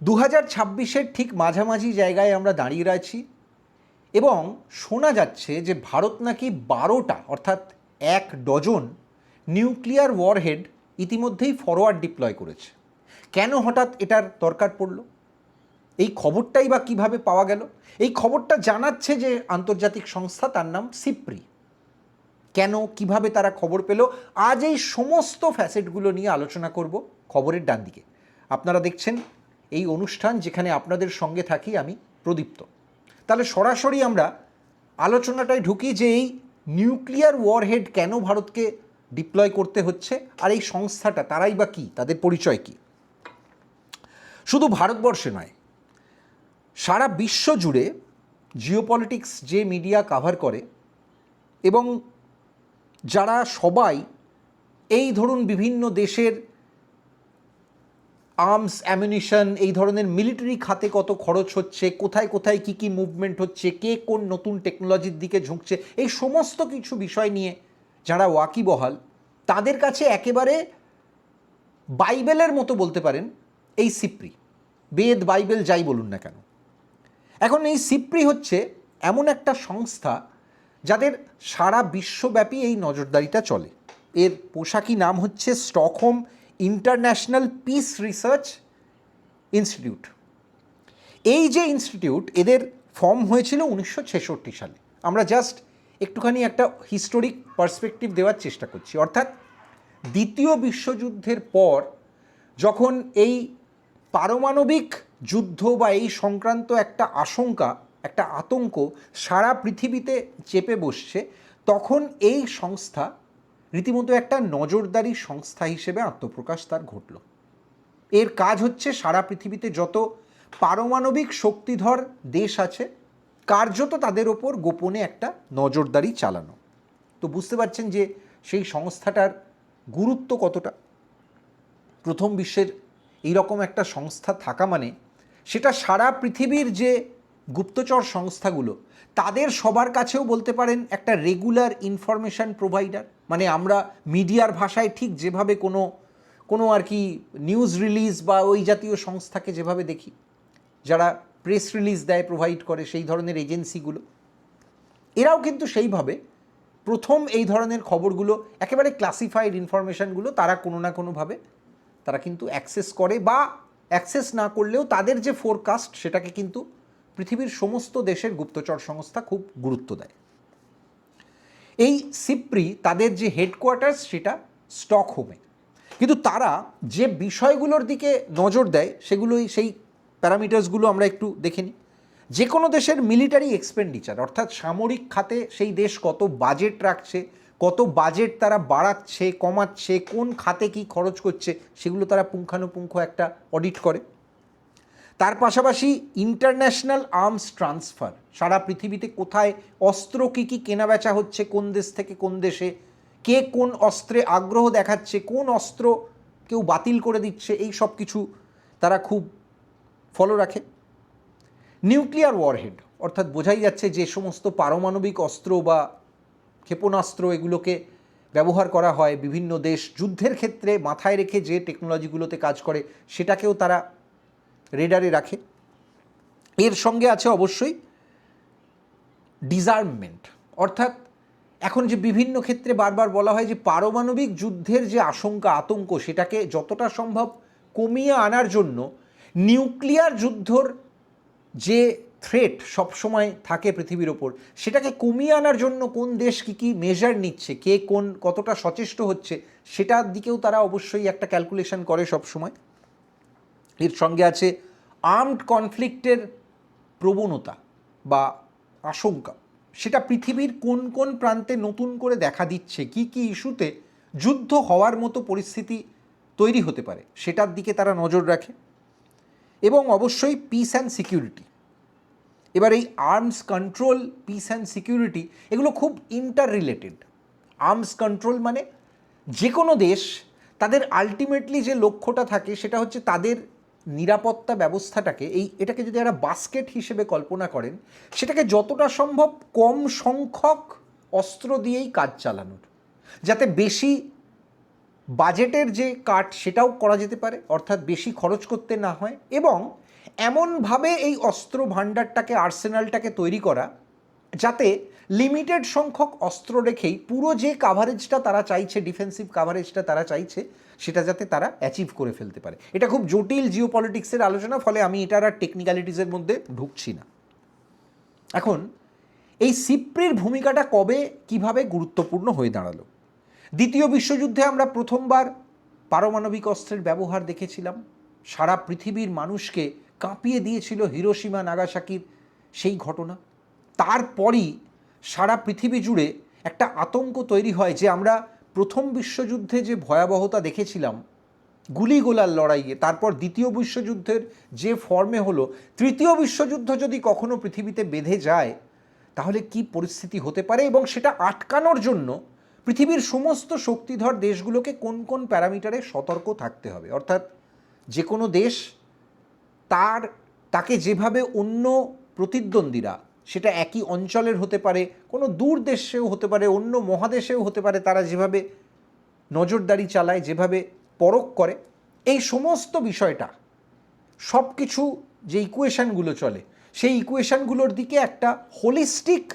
2026-এর ঠিক মাঝামাঝি জায়গায় আমরা দাঁড়িয়ে রয়েছি এবং শোনা যাচ্ছে যে ভারত নাকি 12টা অর্থাৎ 1 ডজন নিউক্লিয়ার ওয়ারহেড ইতিমধ্যেই ফরওয়ার্ড ডিপ্লয় করেছে। কেন হঠাৎ এটার দরকার পড়ল? এই খবরটাই বা কিভাবে পাওয়া গেল? এই খবরটা জানাচ্ছে যে আন্তর্জাতিক সংস্থা, তার নাম সিপ্রি। কেন, কিভাবে তারা খবর পেল, আজ এই সমস্ত ফ্যাসেটগুলো নিয়ে আলোচনা করব খবরের ডান দিকে। আপনারা দেখছেন এই অনুষ্ঠান, যেখানে আপনাদের সঙ্গে থাকি আমি প্রদীপ্ত। তাহলে সরাসরি আমরা আলোচনাটায় ঢুকি যে এই নিউক্লিয়ার ওয়ারহেড কেন ভারতকে ডিপ্লয় করতে হচ্ছে, আর এই সংস্থাটা তারাই বা কী, তাদের পরিচয় কী। শুধু ভারতবর্ষে নয়, সারা বিশ্ব জুড়ে জিওপলিটিক্স যে মিডিয়া কাভার করে এবং যারা সবাই এই ধরুন বিভিন্ন দেশের আর্মস অ্যামিউনিশন, এই ধরনের মিলিটারি খাতে কত খরচ হচ্ছে, কোথায় কোথায় কী কী মুভমেন্ট হচ্ছে, কে কোন নতুন টেকনোলজির দিকে ঝুঁকছে, এই সমস্ত কিছু বিষয় নিয়ে যারা ওয়াকিবহাল, তাদের কাছে একেবারে বাইবেলের মতো বলতে পারেন এই সিপ্রি। বেদ, বাইবেল যাই বলুন না কেন। এখন এই সিপ্রি হচ্ছে এমন একটা সংস্থা যাদের সারা বিশ্বব্যাপী এই নজরদারিটা চলে। এর পোশাকি নাম হচ্ছে Stockholm international piece research institute. এই যে ইনস্টিটিউট, এদের ফর্ম হয়েছিল 1966 সালে। আমরা জাস্ট একটুখানি একটা হিস্টোরিক পার্সপেক্টিভ দেওয়ার চেষ্টা করছি। অর্থাৎ দ্বিতীয় বিশ্বযুদ্ধের পর যখন এই পারমাণবিক যুদ্ধ বা এই সংক্রান্ত একটা আশঙ্কা, একটা আতঙ্ক সারা পৃথিবীতে চেপে বসছে, তখন এই সংস্থা রীতিমতো একটা নজরদারি সংস্থা হিসেবে আত্মপ্রকাশ তার ঘটল। এর কাজ হচ্ছে সারা পৃথিবীতে যত পারমাণবিক শক্তিধর দেশ আছে, কার্যত তাদের ওপর গোপনে একটা নজরদারি চালানো। তো বুঝতে পারছেন যে সেই সংস্থাটার গুরুত্ব কতটা। প্রথম বিশ্বের এইরকম একটা সংস্থা থাকা মানে সেটা সারা পৃথিবীর যে গুপ্তচর সংস্থাগুলো, তাদের সবার কাছেও বলতে পারেন একটা রেগুলার ইনফরমেশান প্রোভাইডার। মানে আমরা মিডিয়ার ভাষায় ঠিক যেভাবে কোনো আর কি নিউজ রিলিজ বা ওই জাতীয় সংস্থাকে যেভাবে দেখি, যারা প্রেস রিলিজ দেয়, প্রোভাইড করে, সেই ধরনের এজেন্সিগুলো, এরাও কিন্তু সেইভাবে প্রথম এই ধরনের খবরগুলো, একেবারে ক্লাসিফাইড ইনফরমেশানগুলো তারা কোনো না কোনোভাবে তারা কিন্তু অ্যাক্সেস করে, বা অ্যাক্সেস না করলেও তাদের যে ফোরকাস্ট, সেটাকে কিন্তু পৃথিবীর সমস্ত দেশের গুপ্তচর সংস্থা খুব গুরুত্ব দেয়। এই সিপ্রি, তাদের যে হেডকোয়ার্টার্স সেটা স্টকহোমে, কিন্তু তারা যে বিষয়গুলোর দিকে নজর দেয় সেগুলোই, সেই প্যারামিটার্সগুলো আমরা একটু দেখে নিই। যে কোনো দেশের মিলিটারি এক্সপেন্ডিচার, অর্থাৎ সামরিক খাতে সেই দেশ কত বাজেট রাখছে, কত বাজেট তারা বাড়াচ্ছে, কমাচ্ছে, কোন খাতে কি খরচ করছে, সেগুলো তারা পুঙ্খানুপুঙ্খ একটা অডিট করে। তার পাশাপাশি ইন্টারন্যাশনাল আর্মস ট্রান্সফার, সারা পৃথিবীতে কোথায় অস্ত্র কী কী কেনাবেচা হচ্ছে, কোন দেশ থেকে কোন দেশে, কে কোন অস্ত্রে আগ্রহ দেখাচ্ছে, কোন অস্ত্র কেউ বাতিল করে দিচ্ছে, এই সব কিছু তারা খুব ফলো রাখে। নিউক্লিয়ার ওয়ারহেড, অর্থাৎ বোঝাই যাচ্ছে যে সমস্ত পারমাণবিক অস্ত্র বা ক্ষেপণাস্ত্র এগুলোকে ব্যবহার করা হয় বিভিন্ন দেশ যুদ্ধের ক্ষেত্রে মাথায় রেখে যে টেকনোলজিগুলোতে কাজ করে, সেটাকেও তারা রেডারে রাখে। এর সঙ্গে আছে অবশ্যই ডিজার্মমেন্ট, অর্থাৎ এখন যে বিভিন্ন ক্ষেত্রে বারবার বলা হয় যে পারমাণবিক যুদ্ধের যে আশঙ্কা, আতঙ্ক, সেটাকে যতটা সম্ভব কমিয়ে আনার জন্য নিউক্লিয়ার যুদ্ধর যে থ্রেট সবসময় থাকে পৃথিবীর ওপর, সেটাকে কমিয়ে আনার জন্য কোন দেশ কী কী মেজার নিচ্ছে, কে কোন কতটা সচেষ্ট হচ্ছে, সেটার দিকেও তারা অবশ্যই একটা ক্যালকুলেশন করে সবসময়। এর সঙ্গে আছে আর্মড কনফ্লিক্টের প্রবণতা বা আশঙ্কা, সেটা পৃথিবীর কোন কোন প্রান্তে নতুন করে দেখা দিচ্ছে, কি কি ইস্যুতে যুদ্ধ হওয়ার মতো পরিস্থিতি তৈরি হতে পারে, সেটার দিকে তারা নজর রাখে। এবং অবশ্যই পিস অ্যান্ড সিকিউরিটি। এবার এই arms control, piece and security, এগুলো খুব ইন্টার রিলেটেড। আর্মস কন্ট্রোল মানে যে কোনো দেশ, তাদের আলটিমেটলি যে লক্ষ্যটা থাকে সেটা হচ্ছে তাদের নিরাপত্তা ব্যবস্থাটাকে, এটাকে যদি একটা বাস্কেট হিসেবে কল্পনা করেন, সেটাকে যতটা সম্ভব কম সংখ্যক অস্ত্র দিয়েই কাজ চালানোর, যাতে বেশি বাজেটের যে কাট সেটাও করা যেতে পারে, অর্থাৎ বেশি খরচ করতে না হয়, এবং এমনভাবে এই অস্ত্র ভাণ্ডারটাকে, আর্সেনালটাকে তৈরি করা যাতে লিমিটেড সংখ্যক অস্ত্র রেখেই পুরো যে কাভারেজটা তারা চাইছে, ডিফেন্সিভ কাভারেজটা তারা চাইছে, সেটা যাতে তারা অ্যাচিভ করে ফেলতে পারে। এটা খুব জটিল জিও পলিটিক্সের আলোচনা, ফলে আমি এটার আর টেকনিক্যালিটিসের মধ্যে ঢুকছি না। এখন এই সিপ্রির ভূমিকাটা কবে কিভাবে গুরুত্বপূর্ণ হয়ে দাঁড়ালো? দ্বিতীয় বিশ্বযুদ্ধে আমরা প্রথমবার পারমাণবিক অস্ত্রের ব্যবহার দেখেছিলাম। সারা পৃথিবীর মানুষকে কাঁপিয়ে দিয়েছিল হিরোশিমা নাগাসাকির সেই ঘটনা। তারপরই সারা পৃথিবী জুড়ে একটা আতঙ্ক তৈরি হয় যে আমরা প্রথম বিশ্বযুদ্ধে যে ভয়াবহতা দেখেছিলাম গুলিগোলার লড়াইয়ে, তারপর দ্বিতীয় বিশ্বযুদ্ধের যে ফর্মে হলো, তৃতীয় বিশ্বযুদ্ধ যদি কখনো পৃথিবীতে বেঁধে যায় তাহলে কি পরিস্থিতি হতে পারে, এবং সেটা আটকানোর জন্য পৃথিবীর সমস্ত শক্তিধর দেশগুলোকে কোন কোন প্যারামিটারে সতর্ক থাকতে হবে। অর্থাৎ যে কোনো দেশ তাকে যেভাবে অন্য প্রতিদ্বন্দ্বীরা, সেটা একই অঞ্চলের হতে পারে, কোনো দূর দেশেও হতে পারে, অন্য মহাদেশেও হতে পারে, তারা যেভাবে নজরদারি চালায়, যেভাবে পরখ করে, এই সমস্ত বিষয়টা সব কিছু যে ইকুয়েশানগুলো চলে সেই ইকুয়েশানগুলোর দিকে একটা হোলিস্টিক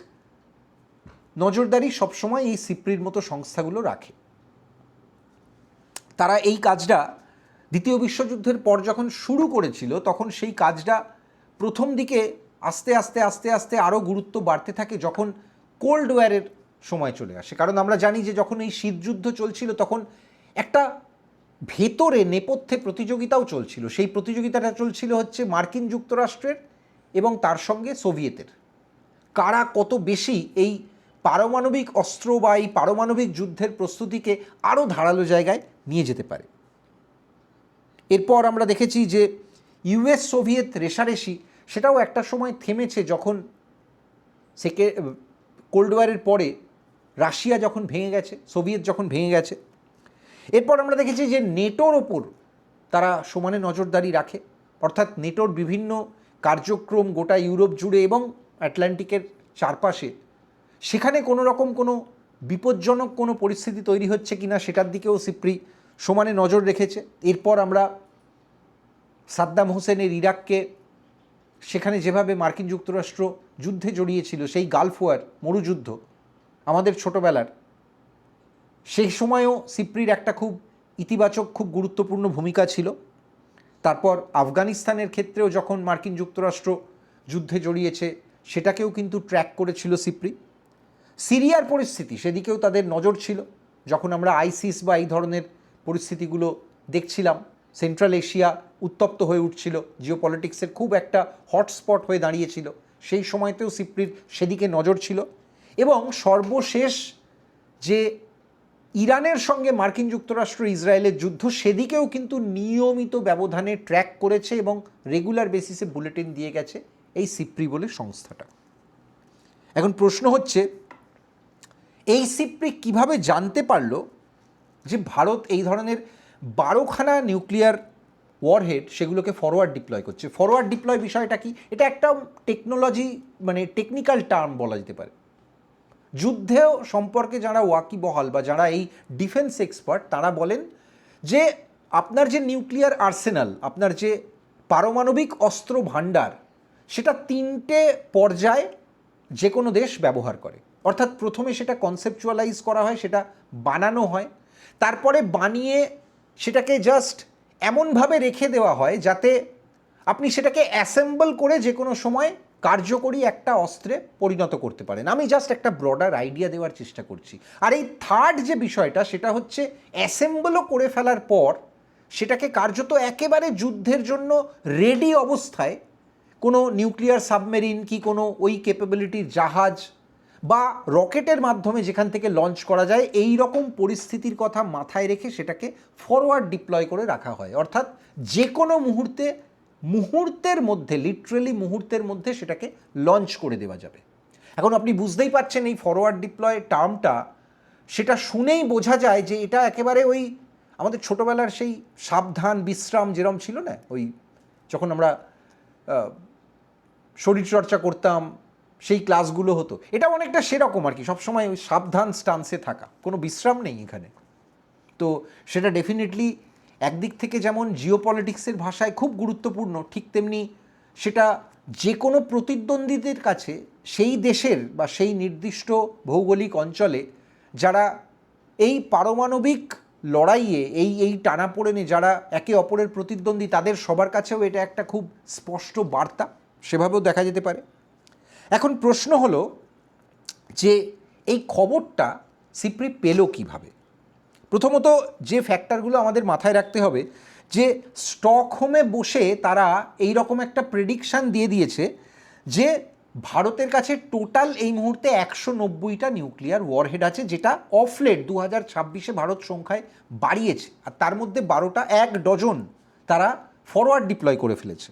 নজরদারি সবসময় এই সিপ্রির মতো সংস্থাগুলো রাখে। তারা এই কাজটা দ্বিতীয় বিশ্বযুদ্ধের পর যখন শুরু করেছিল তখন সেই কাজটা প্রথম দিকে আস্তে আস্তে আস্তে আস্তে আরও গুরুত্ব বাড়তে থাকে যখন কোল্ড ওয়ারের সময় চলে আসে। কারণ আমরা জানি যে যখন এই শীতযুদ্ধ চলছিল তখন একটা ভেতরে নেপথ্যে প্রতিযোগিতাও চলছিল। সেই প্রতিযোগিতাটা চলছিল হচ্ছে মার্কিন যুক্তরাষ্ট্রের এবং তার সঙ্গে সোভিয়েতের। কারা কত বেশি এই পারমাণবিক অস্ত্র বা এই পারমাণবিক যুদ্ধের প্রস্তুতিকে আরও ধারালো জায়গায় নিয়ে যেতে পারে। এরপর আমরা দেখেছি যে ইউএস সোভিয়েত রেষারেষি সেটাও একটা সময় থেমেছে যখন কোল্ড ওয়ারের পরে রাশিয়া যখন ভেঙে গেছে, সোভিয়েত যখন ভেঙে গেছে। এরপর আমরা দেখেছি যে নেটোর ওপর তারা সমানে নজরদারি রাখে, অর্থাৎ নেটোর বিভিন্ন কার্যক্রম গোটা ইউরোপ জুড়ে এবং আটলান্টিকের চারপাশে, সেখানে কোনো রকম কোনো বিপজ্জনক কোনো পরিস্থিতি তৈরি হচ্ছে কিনা সেটার দিকেও সিপ্রি সমানে নজর রেখেছে। এরপর আমরা সাদ্দাম হোসেনের ইরাককে, সেখানে যেভাবে মার্কিন যুক্তরাষ্ট্র যুদ্ধে জড়িয়েছিল, সেই গালফ ওয়ার মরুযুদ্ধ আমাদের ছোটোবেলার, সেই সময়ও সিপ্রির একটা খুব ইতিবাচক, খুব গুরুত্বপূর্ণ ভূমিকা ছিল। তারপর আফগানিস্তানের ক্ষেত্রেও যখন মার্কিন যুক্তরাষ্ট্র যুদ্ধে জড়িয়েছে সেটাকেও কিন্তু ট্র্যাক করেছিল সিপ্রি। সিরিয়ার পরিস্থিতি, সেদিকেও তাদের নজর ছিল। যখন আমরা আইসিস বা এই ধরনের পরিস্থিতিগুলো দেখছিলাম, সেন্ট্রাল এশিয়া উত্তপ্ত হয়ে উঠছিল, জিও পলিটিক্সের খুব একটা হটস্পট হয়ে দাঁড়িয়েছিল, সেই সময়তেও সিপ্রির সেদিকে নজর ছিল। এবং সর্বশেষ যে ইরানের সঙ্গে মার্কিন যুক্তরাষ্ট্র ইসরায়েলের যুদ্ধ, সেদিকেও কিন্তু নিয়মিত ব্যবধানে ট্র্যাক করেছে এবং রেগুলার বেসিসে বুলেটিন দিয়ে গেছে এই সিপ্রি বলে সংস্থাটা। এখন প্রশ্ন হচ্ছে, এই সিপ্রি কিভাবে জানতে পারলো যে ভারত এই ধরনের 12খানা নিউক্লিয়ার ওয়ারহেড সেগুলোকে ফরওয়ার্ড ডিপ্লয় করছে? ফরওয়ার্ড ডিপ্লয় বিষয়টা কি? এটা একটা টেকনোলজি, মানে টেকনিক্যাল টার্ম বলা যেতে পারে। যুদ্ধেও সম্পর্কে যারা ওয়াকিবহাল বা যারা এই ডিফেন্স এক্সপার্ট, তারা বলেন যে আপনার যে নিউক্লিয়ার আর্সেনাল, আপনার যে পারমাণবিক অস্ত্র ভাণ্ডার, সেটা 3টে পর্যায়ে যে কোনো দেশ ব্যবহার করে। অর্থাৎ প্রথমে সেটা কনসেপচুয়ালাইজ করা হয়, সেটা বানানো হয়, তারপরে বানিয়ে সেটাকে জাস্ট এমনভাবে রেখে দেওয়া হয় যাতে আপনি সেটাকে অ্যাসেম্বল করে যে কোনো সময় কার্যকরী একটা অস্ত্রে পরিণত করতে পারেন। আমি জাস্ট একটা ব্রডার আইডিয়া দেওয়ার চেষ্টা করছি। আর এই থার্ড যে বিষয়টা, সেটা হচ্ছে অ্যাসেম্বলও করে ফেলার পর সেটাকে কার্যত একেবারে যুদ্ধের জন্য রেডি অবস্থায় কোনো নিউক্লিয়ার সাবমেরিন কি কোনো ওই ক্যাপাবিলিটির জাহাজ বা রকেটের মাধ্যমে যেখান থেকে লঞ্চ করা যায়, এই রকম পরিস্থিতির কথা মাথায় রেখে সেটাকে ফরওয়ার্ড ডিপ্লয় করে রাখা হয়। অর্থাৎ যে কোনো মুহূর্তের মধ্যে, লিটারেলি মুহূর্তের মধ্যে সেটাকে লঞ্চ করে দেওয়া যাবে। এখন আপনি বুঝতেই পারছেন এই ফরওয়ার্ড ডিপ্লয় টার্মটা, সেটা শুনেই বোঝা যায় যে এটা একেবারে ওই আমাদের ছোটোবেলার সেই সাবধান বিশ্রাম যেরম ছিল না, ওই যখন আমরা শরীরচর্চা করতাম সেই ক্লাসগুলো হতো, এটা অনেকটা সেরকম আর কি, সবসময় ওই সাবধান স্টান্সে থাকা, কোনো বিশ্রাম নেই এখানে। তো সেটা ডেফিনেটলি একদিক থেকে যেমন জিও পলিটিক্সের ভাষায় খুব গুরুত্বপূর্ণ, ঠিক তেমনি সেটা যে কোনো প্রতিদ্বন্দ্বীদের কাছে সেই দেশের বা সেই নির্দিষ্ট ভৌগোলিক অঞ্চলে যারা এই পারমাণবিক লড়াইয়ে এই টানাপোড়েনে যারা একে অপরের প্রতিদ্বন্দ্বী, তাদের সবার কাছেও এটা একটা খুব স্পষ্ট বার্তা, সেভাবেও দেখা যেতে পারে। এখন প্রশ্ন হলো যে এই খবরটা সিপ্রি পেল কীভাবে। প্রথমত যে ফ্যাক্টরগুলো আমাদের মাথায় রাখতে হবে, যে স্টকহোমে বসে তারা এই রকম একটা প্রেডিকশান দিয়ে দিয়েছে যে ভারতের কাছে টোটাল এই মুহূর্তে 190টা নিউক্লিয়ার ওয়ারহেড আছে, যেটা অফলেট 2026-এ ভারত সংখ্যায় বাড়িয়েছে, আর তার মধ্যে 12টা 1 ডজন তারা ফরওয়ার্ড ডিপ্লয় করে ফেলেছে।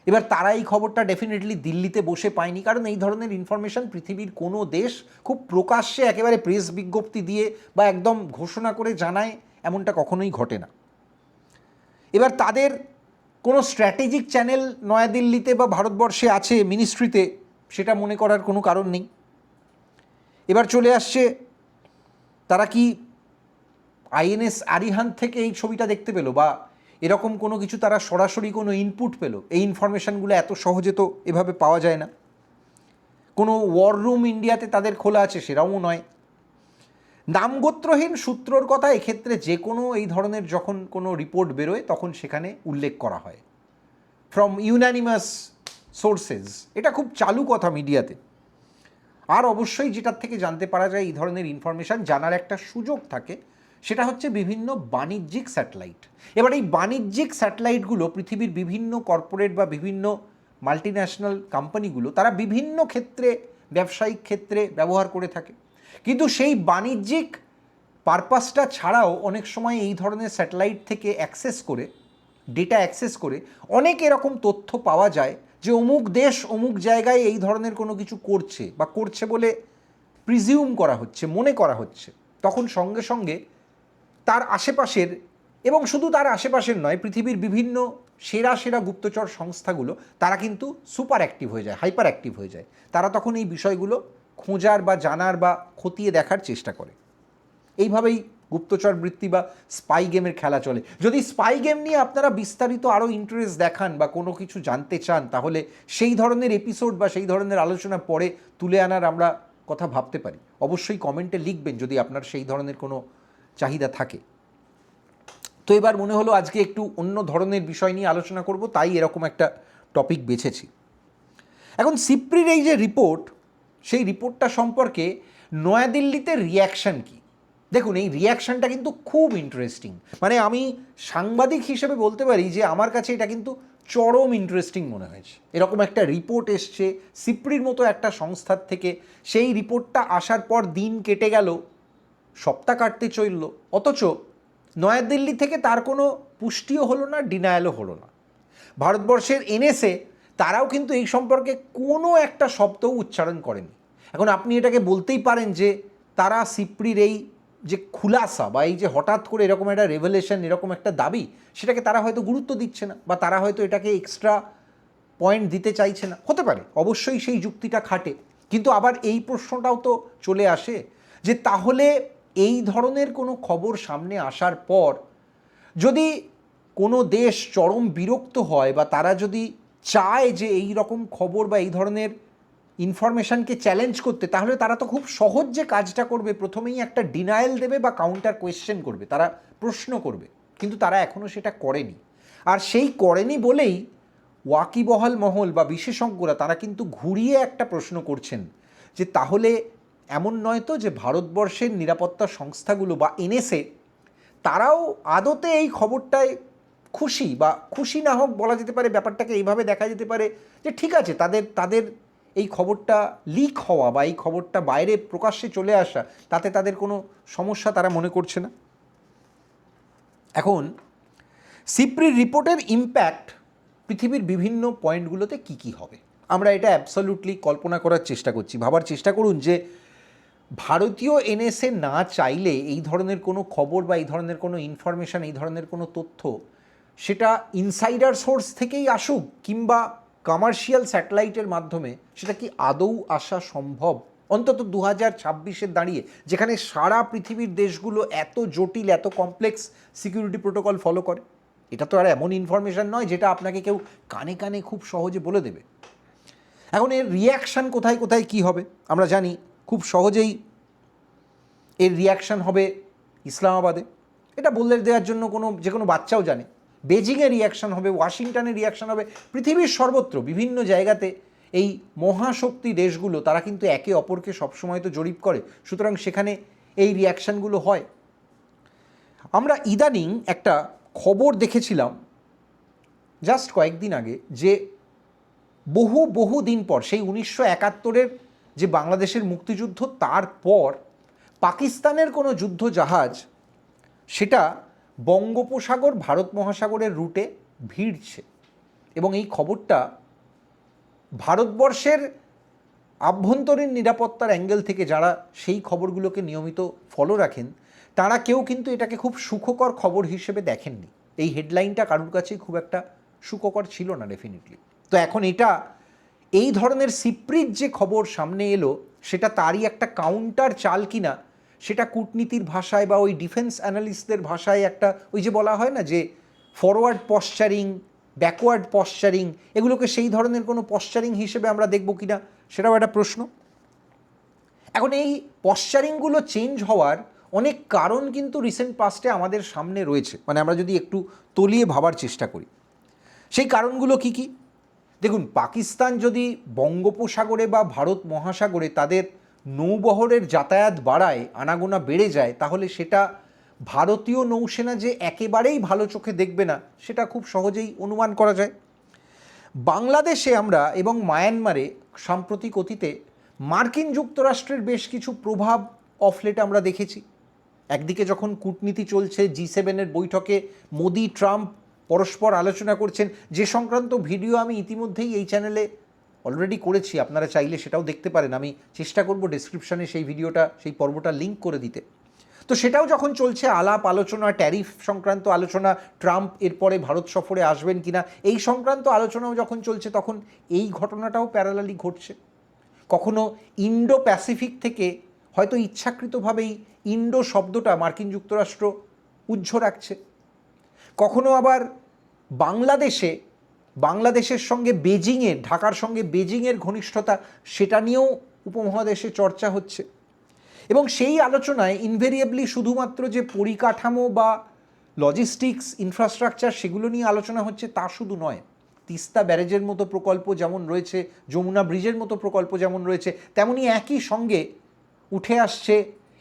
এবার তারা এই খবরটা ডেফিনেটলি দিল্লিতে বসে পায়নি, কারণ এই ধরনের ইনফরমেশন পৃথিবীর কোনো দেশ খুব প্রকাশ্যে একেবারে প্রেস বিজ্ঞপ্তি দিয়ে বা একদম ঘোষণা করে জানায় এমনটা কখনোই ঘটে না। এবার তাদের কোনো স্ট্র্যাটেজিক চ্যানেল নয়াদিল্লিতে বা ভারতবর্ষে আছে মিনিস্ট্রিতে, সেটা মনে করার কোনো কারণ নেই। এবার চলে আসছে তারা কি আইএনএস আরিহান্ত থেকে এই ছবিটা দেখতে পেলো, বা এরকম কোনো কিছু তারা সরাসরি কোনো ইনপুট পেলো? এই ইনফরমেশানগুলো এত সহজে তো এভাবে পাওয়া যায় না। কোনো ওয়ার রুম ইন্ডিয়াতে তাদের খোলা আছে সেটাও নয়। নামগোত্রহীন সূত্রর কথা এক্ষেত্রে যে কোনো এই ধরনের যখন কোনো রিপোর্ট বেরোয় তখন সেখানে উল্লেখ করা হয় ফ্রম ইউনানিমাস সোর্সেস, এটা খুব চালু কথা মিডিয়াতে। আর অবশ্যই যেটার থেকে জানতে পারা যায় এই ধরনের ইনফরমেশান জানার একটা সুযোগ থাকে, সেটা হচ্ছে বিভিন্ন বাণিজ্যিক স্যাটেলাইট। এবার এই বাণিজ্যিক স্যাটেলাইটগুলো পৃথিবীর বিভিন্ন কর্পোরেট বা বিভিন্ন মাল্টিন্যাশনাল কোম্পানিগুলো তারা বিভিন্ন ক্ষেত্রে, ব্যবসায়িক ক্ষেত্রে ব্যবহার করে থাকে। কিন্তু সেই বাণিজ্যিক পারপাসটা ছাড়াও অনেক সময় এই ধরনের স্যাটেলাইট থেকে অ্যাক্সেস করে, ডেটা অ্যাক্সেস করে অনেক এরকম তথ্য পাওয়া যায় যে অমুক দেশ অমুক জায়গায় এই ধরনের কোনো কিছু করছে বা করছে বলে প্রিজিউম করা হচ্ছে, মনে করা হচ্ছে। তখন সঙ্গে সঙ্গে তার আশেপাশের, এবং শুধু তার আশেপাশের নয়, পৃথিবীর বিভিন্ন সেরা সেরা গুপ্তচর সংস্থাগুলো তারা কিন্তু সুপার অ্যাক্টিভ হয়ে যায়, হাইপার অ্যাক্টিভ হয়ে যায়। তারা তখন এই বিষয়গুলো খোঁজার বা জানার বা খতিয়ে দেখার চেষ্টা করে। এইভাবেই গুপ্তচর বৃত্তি বা স্পাই গেমের খেলা চলে। যদি স্পাই গেম নিয়ে আপনারা বিস্তারিত আরও ইন্টারেস্ট দেখান বা কোনো কিছু জানতে চান, তাহলে সেই ধরনের এপিসোড বা সেই ধরনের আলোচনা পরে তুলে আনার আমরা কথা ভাবতে পারি। অবশ্যই কমেন্টে লিখবেন যদি আপনার সেই ধরনের কোনো চাহিদা থাকে। তো এবার মনে হলো আজকে একটু অন্য ধরনের বিষয় নিয়ে আলোচনা করব, তাই এরকম একটা টপিক বেছেছি। এখন সিপ্রির এই যে রিপোর্ট, সেই রিপোর্টটা সম্পর্কে নয়াদিল্লিতে রিয়াকশান কি? দেখুন, এই রিয়াকশানটা কিন্তু খুব ইন্টারেস্টিং। মানে আমি সাংবাদিক হিসেবে বলতে পারি যে আমার কাছে এটা কিন্তু চরম ইন্টারেস্টিং মনে হয়েছে। এরকম একটা রিপোর্ট এসছে সিপ্রির মতো একটা সংস্থার থেকে, সেই রিপোর্টটা আসার পর দিন কেটে গেল, সপ্তাহ কাটতে চলল, অথচ নয়াদিল্লি থেকে তার কোনো পুষ্টিও হলো না, ডিনায়ালও হলো না। ভারতবর্ষের এনএসএ তারাও কিন্তু এই সম্পর্কে কোনো একটা শব্দও উচ্চারণ করেনি। এখন আপনি এটাকে বলতেই পারেন যে তারা সিপ্রির এই যে খুলাসা বা এই যে হঠাৎ করে এরকম একটা রেভেলেশন, এরকম একটা দাবি, সেটাকে তারা হয়তো গুরুত্ব দিচ্ছে না, বা তারা হয়তো এটাকে এক্সট্রা পয়েন্ট দিতে চাইছে না, হতে পারে। অবশ্যই সেই যুক্তিটা খাটে। কিন্তু আবার এই প্রশ্নটাও তো চলে আসে যে তাহলে এই ধরনের কোনো খবর সামনে আসার পর যদি কোনো দেশ চরম বিরক্ত হয় বা তারা যদি চায় যে এই রকম খবর বা এই ধরনের ইনফরমেশানকে চ্যালেঞ্জ করতে, তাহলে তারা তো খুব সহজ যে কাজটা করবে, প্রথমেই একটা ডিনায়াল দেবে বা কাউন্টার কোয়েশ্চেন করবে, তারা প্রশ্ন করবে। কিন্তু তারা এখনও সেটা করেনি। আর সেই করেনি বলেই ওয়াকিবহাল মহল বা বিশেষজ্ঞরা তারা কিন্তু ঘুরিয়ে একটা প্রশ্ন করছেন যে তাহলে এমন নয় তো যে ভারতবর্ষের নিরাপত্তা সংস্থাগুলো বা এনএসএ তারাও আদতে এই খবরটায় খুশি, বা খুশি না হোক বলা যেতে পারে, ব্যাপারটাকে এইভাবে দেখা যেতে পারে যে ঠিক আছে, তাদের এই খবরটা লিক হওয়া বা এই খবরটা বাইরে প্রকাশ্যে চলে আসা, তাতে তাদের কোনো সমস্যা তারা মনে করছে না। এখন সিপ্রির রিপোর্টের ইম্প্যাক্ট পৃথিবীর বিভিন্ন পয়েন্টগুলোতে কি কি হবে, আমরা এটা অ্যাবসলিউটলি কল্পনা করার চেষ্টা করছি। ভাবার চেষ্টা করুন যে ভারতীয় এনএসএ না চাইলে এই ধরনের কোনো খবর বা এই ধরনের কোনো ইনফরমেশান, এই ধরনের কোনো তথ্য, সেটা ইনসাইডার সোর্স থেকেই আসুক কিংবা কমার্শিয়াল স্যাটেলাইটের মাধ্যমে, সেটা কি আদৌ আসা সম্ভব? অন্তত 2026-এর দাঁড়িয়ে, যেখানে সারা পৃথিবীর দেশগুলো এত জটিল, এত কমপ্লেক্স সিকিউরিটি প্রোটোকল ফলো করে, এটা তো আর এমন ইনফরমেশান নয় যেটা আপনাকে কেউ কানে কানে খুব সহজে বলে দেবে। এখন এর রিয়াকশান কোথায় কোথায় কী হবে আমরা জানি খুব সহজেই। এর রিয়াকশান হবে ইসলামাবাদে, এটা বলে দেওয়ার জন্য যে কোনো বাচ্চাও জানে। বেজিংয়ে রিয়াকশান হবে, ওয়াশিংটনে রিয়াকশান হবে, পৃথিবীর সর্বত্র বিভিন্ন জায়গাতে এই মহাশক্তি দেশগুলো তারা কিন্তু একে অপরকে সবসময় তো জরিপ করে, সুতরাং সেখানে এই রিয়াকশানগুলো হয়। আমরা ইদানিং একটা খবর দেখেছিলাম জাস্ট কয়েকদিন আগে যে বহু দিন পর, সেই 1971-এর যে বাংলাদেশের মুক্তিযুদ্ধ, তারপর পাকিস্তানের কোনো যুদ্ধ জাহাজ সেটা বঙ্গোপসাগর ভারত মহাসাগরের রুটে ভিড়ছে। এবং এই খবরটা ভারতবর্ষের আভ্যন্তরীণ নিরাপত্তার অ্যাঙ্গেল থেকে যারা সেই খবরগুলোকে নিয়মিত ফলো রাখেন তারা কেউ কিন্তু এটাকে খুব সুখকর খবর হিসেবে দেখেননি। এই হেডলাইনটা কারুর কাছেই খুব একটা সুখকর ছিল না ডেফিনেটলি। তো এখন এটা এই ধরনের সিপ্রিট যে খবর সামনে এলো সেটা তারই একটা কাউন্টার চাল কিনা সেটা কূটনীতির ভাষায় বা ওই ডিফেন্স অ্যানালিস্টদের ভাষায় একটা ওই যে বলা হয় না যে ফরওয়ার্ড পশ্চারিং, ব্যাকওয়ার্ড পশ্চারিং, এগুলোকে সেই ধরনের কোনো পশ্চারিং হিসেবে আমরা দেখব কিনা সেটাও একটা প্রশ্ন। এখন এই পশ্চারিংগুলো চেঞ্জ হওয়ার অনেক কারণ কিন্তু রিসেন্ট পাস্টে আমাদের সামনে রয়েছে, মানে আমরা যদি একটু তলিয়ে ভাবার চেষ্টা করি সেই কারণগুলো কি কি। দেখুন, পাকিস্তান যদি বঙ্গোপসাগরে বা ভারত মহাসাগরে তাদের নৌবহরের যাতায়াত বাড়ায়, আনাগোনা বেড়ে যায়, তাহলে সেটা ভারতীয় নৌসেনা যে একেবারেই ভালো চোখে দেখবে না সেটা খুব সহজেই অনুমান করা যায়। বাংলাদেশে আমরা এবং মায়ানমারে সাম্প্রতিক অতীতে মার্কিন যুক্তরাষ্ট্রের বেশ কিছু প্রভাব অফলেট আমরা দেখেছি। একদিকে যখন কূটনীতি চলছে, G7-এর বৈঠকে মোদি ট্রাম্প পরস্পর আলোচনা করছেন, যে সংক্রান্ত ভিডিও আমি ইতিমধ্যেই এই চ্যানেলে অলরেডি করেছি, আপনারা চাইলে সেটাও দেখতে পারেন। আমি চেষ্টা করব ডেসক্রিপশানে সেই ভিডিওটা, সেই পর্বটা লিঙ্ক করে দিতে। তো সেটাও যখন চলছে, আলাপ আলোচনা, ট্যারিফ সংক্রান্ত আলোচনা, ট্রাম্প এরপরে ভারত সফরে আসবেন কিনা এই সংক্রান্ত আলোচনাও যখন চলছে, তখন এই ঘটনাটাও প্যারালালি ঘটছে। কখনো ইন্ডো প্যাসিফিক থেকে হয়তো ইচ্ছাকৃতভাবেই ইন্ডো শব্দটা মার্কিন যুক্তরাষ্ট্র উজ্জ্ব রাখছে। কখনো আবার বাংলাদেশের সঙ্গে বেজিংয়ের, ঢাকার সঙ্গে বেজিংয়ের ঘনিষ্ঠতা, সেটা নিয়েও উপমহাদেশে চর্চা হচ্ছে। এবং সেই আলোচনায় ইনভেরিয়েবলি শুধুমাত্র যে পরিকাঠামো বা লজিস্টিক্স, ইনফ্রাস্ট্রাকচার সেগুলো নিয়ে আলোচনা হচ্ছে তা শুধু নয়। তিস্তা ব্যারেজের মতো প্রকল্প যেমন রয়েছে, যমুনা ব্রিজের মতো প্রকল্প যেমন রয়েছে, তেমনি একই সঙ্গে উঠে আসছে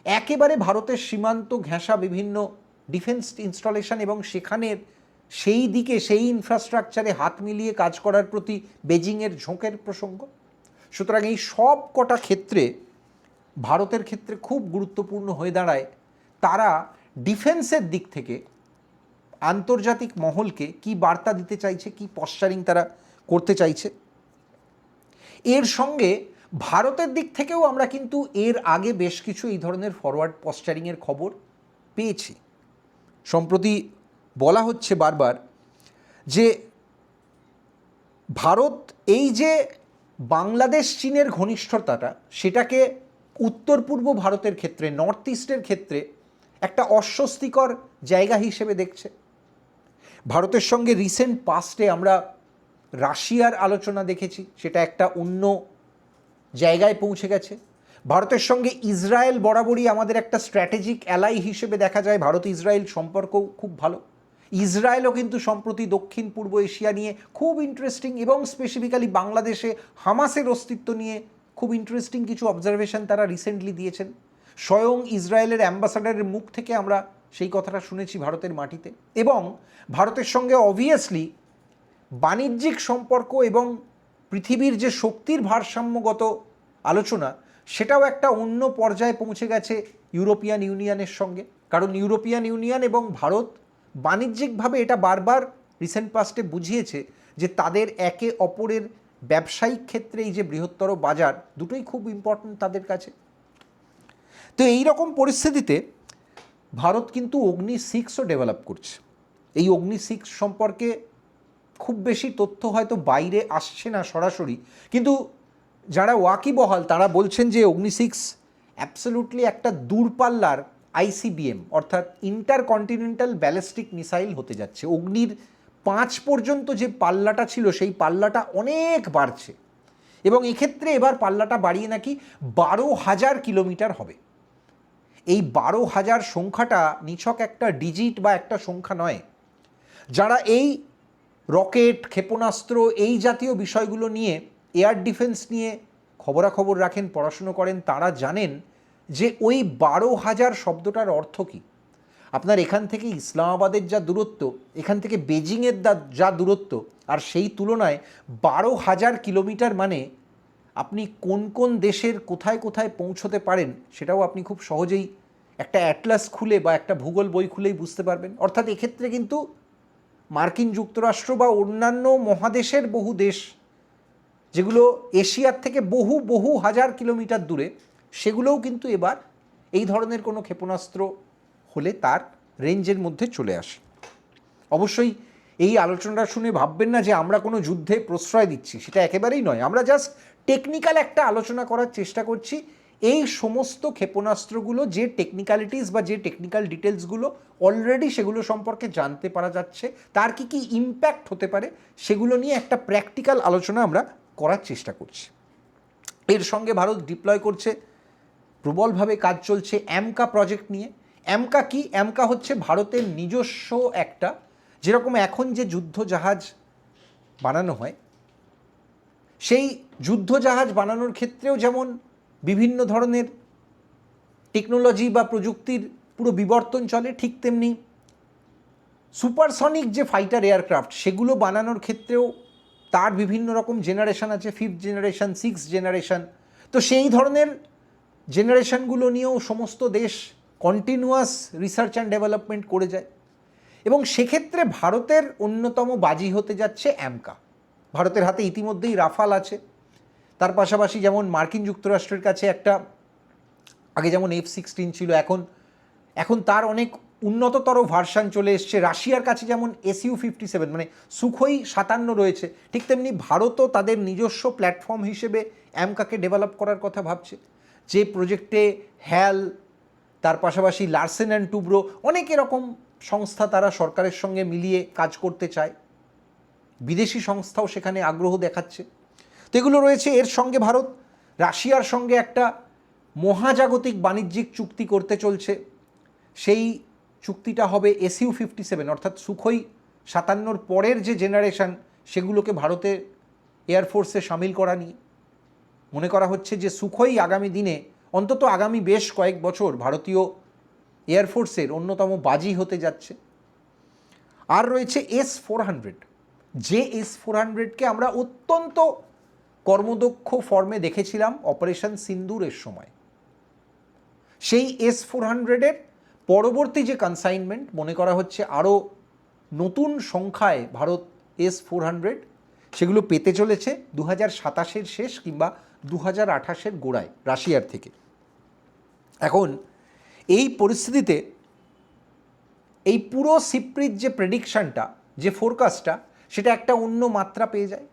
একেবারে ভারতের সীমান্ত ঘেঁষা বিভিন্ন ডিফেন্স ইনস্টলেশন এবং সেখানের সেই দিকে সেই ইনফ্রাস্ট্রাকচারে হাত মিলিয়ে কাজ করার প্রতি বেজিংয়ের ঝোঁকের প্রসঙ্গ। সুতরাং এই সব কটা ক্ষেত্রে ভারতের ক্ষেত্রে খুব গুরুত্বপূর্ণ হয়ে দাঁড়ায় তারা ডিফেন্সের দিক থেকে আন্তর্জাতিক মহলকে কি বার্তা দিতে চাইছে, কি পশ্চারিং তারা করতে চাইছে। এর সঙ্গে ভারতের দিক থেকেও আমরা কিন্তু এর আগে বেশ কিছু এই ধরনের ফরওয়ার্ড পশ্চারিংয়ের খবর পেয়েছি। সম্প্রতি বলা হচ্ছে বারবার যে ভারত এই যে বাংলাদেশ চীনের ঘনিষ্ঠতাটা, সেটাকে উত্তর পূর্ব ভারতের ক্ষেত্রে, নর্থ ইস্টের ক্ষেত্রে একটা অস্বস্তিকর জায়গা হিসেবে দেখছে। ভারতের সঙ্গে রিসেন্ট পাস্টে আমরা রাশিয়ার আলোচনা দেখেছি, সেটা একটা অন্য জায়গায় পৌঁছে গেছে। ভারতের সঙ্গে ইসরায়েল বরাবরই আমাদের একটা স্ট্র্যাটেজিক অ্যালাই হিসেবে দেখা যায়, ভারত ইসরায়েল সম্পর্কও খুব ভালো। ইসরায়েলও কিন্তু সম্প্রতি দক্ষিণ পূর্ব এশিয়া নিয়ে খুব ইন্টারেস্টিং এবং স্পেসিফিক্যালি বাংলাদেশে হামাসের অস্তিত্ব নিয়ে খুব ইন্টারেস্টিং কিছু অবজারভেশন তারা রিসেন্টলি দিয়েছেন। স্বয়ং ইসরায়েলের অ্যাম্বাসাডারের মুখ থেকে আমরা সেই কথাটা শুনেছি ভারতের মাটিতে। এবং ভারতের সঙ্গে অবভিয়াসলি বাণিজ্যিক সম্পর্ক এবং পৃথিবীর যে শক্তির ভারসাম্যগত আলোচনা, সেটাও একটা অন্য পর্যায়ে পৌঁছে গেছে ইউরোপিয়ান ইউনিয়নের সঙ্গে। কারণ ইউরোপিয়ান ইউনিয়ন এবং ভারত বাণিজ্যিকভাবে এটা বারবার রিসেন্ট পাস্টে বুঝিয়েছে যে তাদের একে অপরের ব্যবসায়িক ক্ষেত্রে এই যে বৃহত্তর বাজার, দুটোই খুব ইম্পর্ট্যান্ট তাদের কাছে। তো এই রকম পরিস্থিতিতে ভারত কিন্তু অগ্নি-6ও ডেভেলপ করছে। এই অগ্নি-6 সম্পর্কে খুব বেশি তথ্য হয়তো বাইরে আসছে না সরাসরি, কিন্তু যারা ওয়াকিবহাল তারা বলছেন যে অগ্নি-6 অ্যাবসলিউটলি একটা দূরপাল্লার আইসিবিএম অর্থাৎ ইন্টারকন্টিনেন্টাল ব্যালিস্টিক মিসাইল হতে যাচ্ছে। অগ্নির 5 পর্যন্ত যে পাল্লাটা ছিল সেই পাল্লাটা অনেক বাড়ছে, এবং এক্ষেত্রে এবার পাল্লাটা বাড়িয়ে নাকি 12,000 কিলোমিটার হবে। এই 12,000 সংখ্যাটা নিছক একটা ডিজিট বা একটা সংখ্যা নয়। যারা এই রকেট, ক্ষেপণাস্ত্র, এই জাতীয় বিষয়গুলো নিয়ে, এয়ার ডিফেন্স নিয়ে খবরাখবর রাখেন, পড়াশুনো করেন, তারা জানেন যে ওই 12,000 শব্দটার অর্থ কী। আপনার এখান থেকে ইসলামাবাদের যা দূরত্ব, এখান থেকে বেজিংয়ের যা দূরত্ব, আর সেই তুলনায় 12,000 কিলোমিটার মানে আপনি কোন কোন দেশের কোথায় কোথায় পৌঁছতে পারেন সেটাও আপনি খুব সহজেই একটা অ্যাটলাস খুলে বা একটা ভূগোল বই খুলেই বুঝতে পারবেন। অর্থাৎ এক্ষেত্রে কিন্তু মার্কিন যুক্তরাষ্ট্র বা অন্যান্য মহাদেশের বহু দেশ, যেগুলো এশিয়ার থেকে বহু বহু হাজার কিলোমিটার দূরে, সেগুলোও কিন্তু এবার এই ধরনের কোনো ক্ষেপণাস্ত্র হলে তার রেঞ্জের মধ্যে চলে আসে। অবশ্যই এই আলোচনাটা শুনে ভাববেন না যে আমরা কোনো যুদ্ধে প্রশ্রয় দিচ্ছি, সেটা একেবারেই নয়। আমরা জাস্ট টেকনিক্যাল একটা আলোচনা করার চেষ্টা করছি। এই সমস্ত ক্ষেপণাস্ত্রগুলো যে টেকনিক্যালিটিস বা যে টেকনিক্যাল ডিটেলসগুলো অলরেডি সেগুলো সম্পর্কে জানতে পারা যাচ্ছে, তার কি কি ইম্প্যাক্ট হতে পারে, সেগুলো নিয়ে একটা প্র্যাকটিক্যাল আলোচনা আমরা করার চেষ্টা করছি। এর সঙ্গে ভারত ডিপ্লয় করছে, প্রবলভাবে কাজ চলছে অ্যামকা প্রজেক্ট নিয়ে। অ্যামকা কি? অ্যামকা হচ্ছে ভারতের নিজস্ব একটা, যেরকম এখন যে যুদ্ধ জাহাজ বানানো হয়, সেই যুদ্ধ জাহাজ বানানোর ক্ষেত্রেও যেমন বিভিন্ন ধরনের টেকনোলজি বা প্রযুক্তির পুরো বিবর্তন চলে, ঠিক তেমনি সুপারসনিক যে ফাইটার এয়ারক্রাফট সেগুলো বানানোর ক্ষেত্রেও তার বিভিন্ন রকম জেনারেশন আছে, 5th জেনারেশন, 6th জেনারেশন। তো সেই ধরনের জেনারেশনগুলো নিয়েও সমস্ত দেশ কন্টিনিউয়াস রিসার্চ অ্যান্ড ডেভেলপমেন্ট করে যায়, এবং সেক্ষেত্রে ভারতের অন্যতম বাজি হতে যাচ্ছে অ্যামকা। ভারতের হাতে ইতিমধ্যেই রাফাল আছে, তার পাশাপাশি যেমন মার্কিন যুক্তরাষ্ট্রের কাছে একটা, আগে যেমন F-16 ছিল, এখন তার অনেক উন্নততর ভার্সান চলে এসছে। রাশিয়ার কাছে যেমন Su-57 মানে সুখোই 57 রয়েছে, ঠিক তেমনি ভারতও তাদের নিজস্ব প্ল্যাটফর্ম হিসেবে অ্যামকাকে ডেভেলপ করার কথা ভাবছে। যে প্রজেক্টে হ্যাল, তার পাশাপাশি লার্সেন অ্যান্ড টুব্রো, অনেক এরকম সংস্থা তারা সরকারের সঙ্গে মিলিয়ে কাজ করতে চায়। বিদেশি সংস্থাও সেখানে আগ্রহ দেখাচ্ছে। তো এগুলো রয়েছে। এর সঙ্গে ভারত রাশিয়ার সঙ্গে একটা মহাজাগতিক বাণিজ্যিক চুক্তি করতে চলছে। সেই চুক্তিটা হবে Su-57 অর্থাৎ সুখোই 57 পরের যে জেনারেশন সেগুলোকে ভারতের এয়ারফোর্সে সামিল করা নিয়ে। মনে করা হচ্ছে যে সুখোই আগামী দিনে, অন্তত আগামী বেশ কয়েক বছর ভারতীয় এয়ারফোর্সের অন্যতম বাজি হতে যাচ্ছে। আর রয়েছে S-400, যে S-400কে আমরা অত্যন্ত কর্মদক্ষ ফর্মে দেখেছিলাম অপারেশন সিন্দুরের সময়। সেই S-400-এর পরবর্তী যে কনসাইনমেন্ট মনে করা হচ্ছে আরও নতুন সংখ্যায় ভারত S-400 সেগুলো পেতে চলেছে 2027-এর শেষ কিংবা 2028-এর গোড়ায় রাশিয়ার থেকে। এখন এই পরিস্থিতিতে এই পুরো সিপ্রির যে প্রেডিকশানটা, যে ফোরকাস্টটা, সেটা একটা অন্য মাত্রা পেয়ে যায়।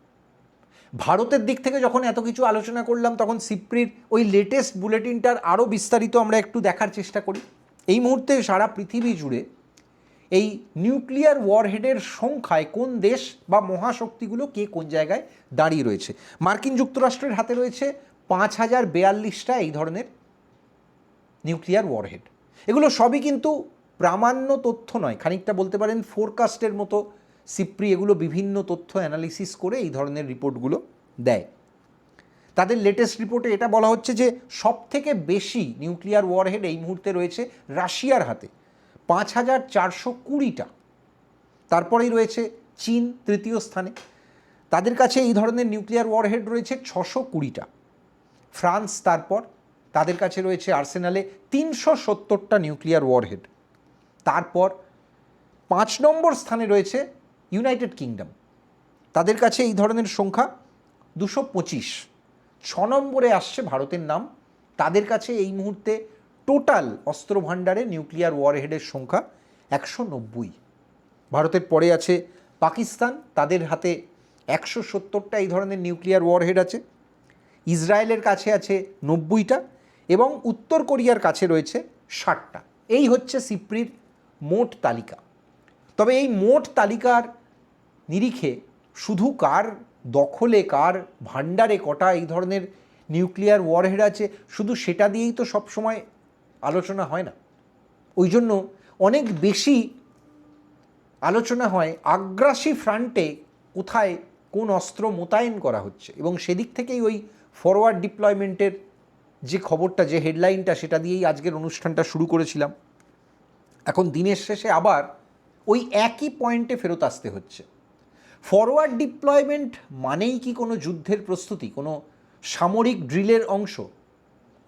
ভারতের দিক থেকে যখন এত কিছু আলোচনা করলাম, তখন সিপ্রির ওই লেটেস্ট বুলেটিনটার আরও বিস্তারিত আমরা একটু দেখার চেষ্টা করি। এই মুহূর্তে সারা পৃথিবী জুড়ে এই নিউক্লিয়ার ওয়ারহেডের সংখ্যায় কোন দেশ বা মহাশক্তিগুলো কে কোন জায়গায় দাঁড়িয়ে রয়েছে। মার্কিন যুক্তরাষ্ট্রের হাতে রয়েছে 5,042টা এই ধরনের নিউক্লিয়ার ওয়ারহেড। এগুলো সবই কিন্তু প্রামাণ্য তথ্য নয়, খানিকটা বলতে পারেন ফোরকাস্টের মতো সিপ্রি এগুলো বিভিন্ন তথ্য অ্যানালিসিস করে এই ধরনের রিপোর্টগুলো দেয়। তাদের লেটেস্ট রিপোর্টে এটা বলা হচ্ছে যে সবথেকে বেশি নিউক্লিয়ার ওয়ারহেড এই মুহূর্তে রয়েছে রাশিয়ার হাতে, 5,420টা। তারপরেই রয়েছে চীন তৃতীয় স্থানে, তাদের কাছে এই ধরনের নিউক্লিয়ার ওয়ারহেড রয়েছে 620টা। ফ্রান্স তারপর, তাদের কাছে রয়েছে আর্সেনালে 370টা নিউক্লিয়ার ওয়ারহেড। তারপর 5 নম্বর স্থানে রয়েছে ইউনাইটেড কিংডম, তাদের কাছে এই ধরনের সংখ্যা 225। 6 নম্বরে আসছে ভারতের নাম, তাদের কাছে এই মুহূর্তে টোটাল অস্ত্রভাণ্ডারে নিউক্লিয়ার ওয়ারহেডের সংখ্যা 190। ভারতের পরে আছে পাকিস্তান, তাদের হাতে 170টা এই ধরনের নিউক্লিয়ার ওয়ারহেড আছে। ইসরায়েলের কাছে আছে 90টা এবং উত্তর কোরিয়ার কাছে রয়েছে 60টা। এই হচ্ছে সিপ্রির মোট তালিকা। তবে এই মোট তালিকার নিরিখে শুধু কার দখলে, কার ভাণ্ডারে কটা এই ধরনের নিউক্লিয়ার ওয়ারহেড আছে, শুধু সেটা দিয়েই তো সবসময় আলোচনা হয় না। ওই জন্য অনেক বেশি আলোচনা হয় আগ্রাসী ফ্রন্টে কোথায় কোন অস্ত্র মোতায়েন করা হচ্ছে, এবং সেদিক থেকেই ওই ফরওয়ার্ড ডিপ্লয়মেন্টের যে খবরটা, যে হেডলাইনটা, সেটা দিয়েই আজকের অনুষ্ঠানটা শুরু করেছিলাম। এখন দিনের শেষে আবার ওই একই পয়েন্টে ফেরত আসতে হচ্ছে। ফরওয়ার্ড ডিপ্লয়মেন্ট মানেই কি কোনো যুদ্ধের প্রস্তুতি, কোনো সামরিক ড্রিলের অংশ?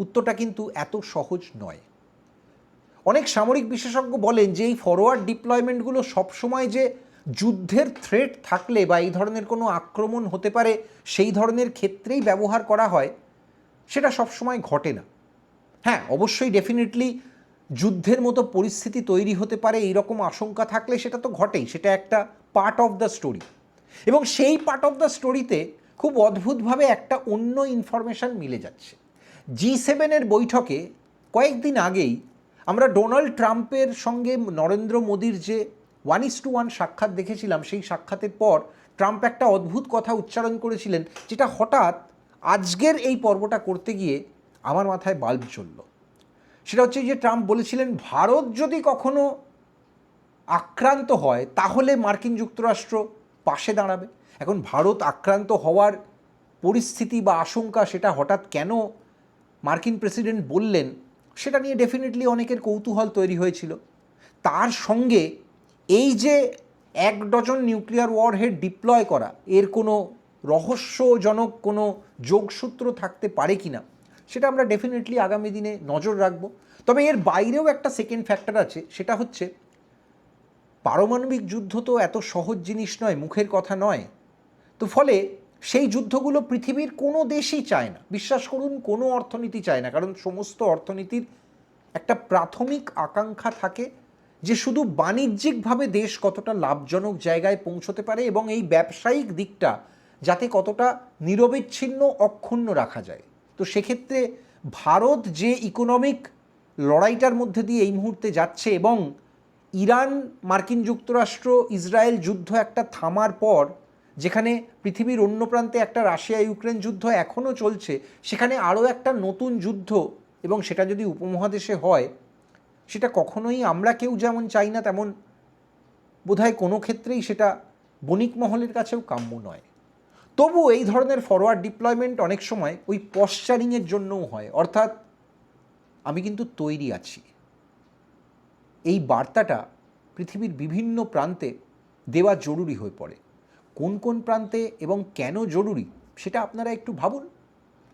উত্তরটা কিন্তু এত সহজ নয়। অনেক সামরিক বিশেষজ্ঞ বলেন যে এই ফরওয়ার্ড ডিপ্লয়মেন্টগুলো সবসময় যে যুদ্ধের থ্রেট থাকলে বা এই ধরনের কোনো আক্রমণ হতে পারে সেই ধরনের ক্ষেত্রেই ব্যবহার করা হয়, সেটা সবসময় ঘটে না। হ্যাঁ, অবশ্যই ডেফিনেটলি যুদ্ধের মতো পরিস্থিতি তৈরি হতে পারে এইরকম আশঙ্কা থাকলে সেটা তো ঘটেই, সেটা একটা পার্ট অফ দ্য স্টোরি। এবং সেই পার্ট অফ দ্য স্টোরিতে খুব অদ্ভুতভাবে একটা অন্য ইনফরমেশান মিলে যাচ্ছে। G7 বৈঠকে কয়েকদিন আগেই আমরা ডোনাল্ড ট্রাম্পের সঙ্গে নরেন্দ্র মোদির যে 1:1 সাক্ষাৎ দেখেছিলাম, সেই সাক্ষাতের পর ট্রাম্প একটা অদ্ভুত কথা উচ্চারণ করেছিলেন, যেটা হঠাৎ আজকের এই পর্বটা করতে গিয়ে আমার মাথায় বাল্ব জ্বলল। সেটা হচ্ছে যে ট্রাম্প বলেছিলেন ভারত যদি কখনো আক্রান্ত হয় তাহলে মার্কিন যুক্তরাষ্ট্র পাশে দাঁড়াবে। এখন ভারত আক্রান্ত হওয়ার পরিস্থিতি বা আশঙ্কা সেটা হঠাৎ কেন মার্কিন প্রেসিডেন্ট বললেন, সেটা নিয়ে ডেফিনেটলি অনেকের কৌতূহল তৈরি হয়েছিল। তার সঙ্গে এই যে 1 ডজন নিউক্লিয়ার ওয়ারহেড ডিপ্লয় করা, এর কোনো রহস্যজনক কোনো যোগসূত্র থাকতে পারে কি না, সেটা আমরা ডেফিনেটলি আগামী দিনে নজর রাখব। তবে এর বাইরেও একটা সেকেন্ড ফ্যাক্টর আছে, সেটা হচ্ছে পারমাণবিক যুদ্ধ তো এত সহজ জিনিস নয়, মুখের কথা নয়। তো ফলে সেই যুদ্ধগুলো পৃথিবীর কোনো দেশই চায় না, বিশ্বাস করুন, কোনো অর্থনীতি চায় না। কারণ সমস্ত অর্থনীতির একটা প্রাথমিক আকাঙ্ক্ষা থাকে যে শুধু বাণিজ্যিকভাবে দেশ কতটা লাভজনক জায়গায় পৌঁছতে পারে এবং এই ব্যবসায়িক দিকটা যাতে কতটা নিরবিচ্ছিন্ন অক্ষুণ্ণ রাখা যায়। তো সেক্ষেত্রে ভারত যে ইকোনমিক লড়াইটার মধ্যে দিয়ে এই মুহূর্তে যাচ্ছে, এবং ইরান, মার্কিন যুক্তরাষ্ট্র, ইসরায়েল যুদ্ধ একটা থামার পর যেখানে পৃথিবীর অন্য প্রান্তে একটা রাশিয়া ইউক্রেন যুদ্ধ এখনও চলছে, সেখানে আরও একটা নতুন যুদ্ধ, এবং সেটা যদি উপমহাদেশে হয়, সেটা কখনোই আমরা কেউ যেমন চাই না, তেমন বোধহয় কোনো ক্ষেত্রেই সেটা বণিক মহলের কাছেও কাম্য নয়। তবু এই ধরনের ফরওয়ার্ড ডিপ্লয়মেন্ট অনেক সময় ওই পশ্চারিংয়ের জন্যও হয়, অর্থাৎ আমি কিন্তু তৈরি আছি। এই বার্তাটা পৃথিবীর বিভিন্ন প্রান্তে দেওয়া জরুরি হয়ে পড়ে। কোন কোন প্রান্তে এবং কেন জরুরি সেটা আপনারা একটু ভাবুন।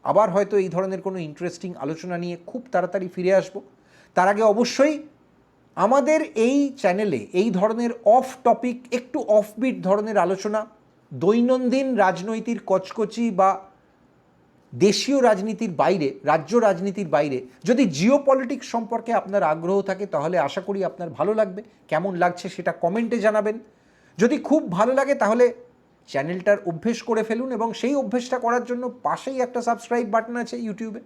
আবার হয়তো এই ধরনের কোনো ইন্টারেস্টিং আলোচনা নিয়ে খুব তাড়াতাড়ি ফিরে আসব। তার আগে অবশ্যই আমাদের এই চ্যানেলে এই ধরনের অফ টপিক, একটু অফবিট ধরনের আলোচনা, দৈনন্দিন রাজনৈতিক কচকচি বা দেশীয় রাজনীতির বাইরে, রাজ্য রাজনীতির বাইরে যদি জিওপলিটিক্স সম্পর্কে আপনার আগ্রহ থাকে, তাহলে আশা করি আপনার ভালো লাগবে। কেমন লাগছে সেটা কমেন্টে জানাবেন। যদি খুব ভালো লাগে তাহলে চ্যানেলটার অভ্যেস করে ফেলুন, এবং সেই অভ্যেসটা করার জন্য পাশেই একটা সাবস্ক্রাইব বাটন আছে ইউটিউবে।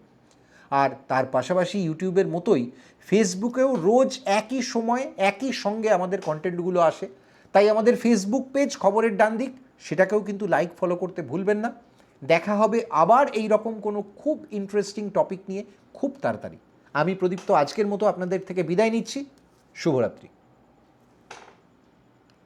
আর তার পাশাপাশি ইউটিউবের মতোই ফেসবুকেও রোজ একই সময় একই সঙ্গে আমাদের কন্টেন্টগুলো আসে। তাই আমাদের ফেসবুক পেজ খবরের ডান দিক, সেটাকেও কিন্তু লাইক ফলো করতে ভুলবেন না। দেখা হবে আবার এই রকম কোনো খুব ইন্টারেস্টিং টপিক নিয়ে খুব তাড়াতাড়ি। আমি প্রদীপ্ত আজকের মতো আপনাদের থেকে বিদায় নিচ্ছি। শুভরাত্রি।